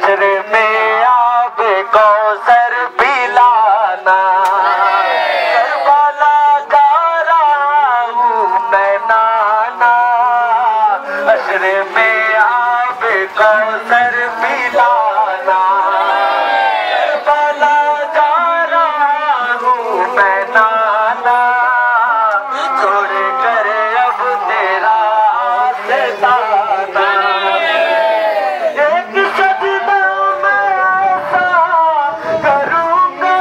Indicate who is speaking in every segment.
Speaker 1: हश्र में आब कौसर पिलाना, करबला जा रहा हूँ मैं नाना, हश्र में आब कौसर पिलाना, करबला जा रहा हूँ मैं नाना, छोड़ कर अब तेरा आस्ताना। एक सजदा मैं ऐसा करूँगा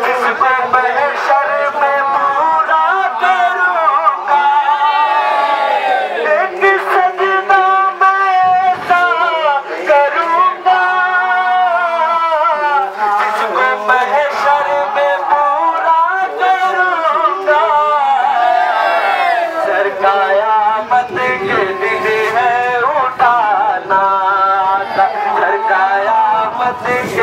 Speaker 1: जिसको महशर में पूरा करूँगा, एक सजदा मैं ऐसा करूँगा जिसको महशर में पूरा करूँगा। सर क़यामत के दिन है उठाना, सर क़यामत के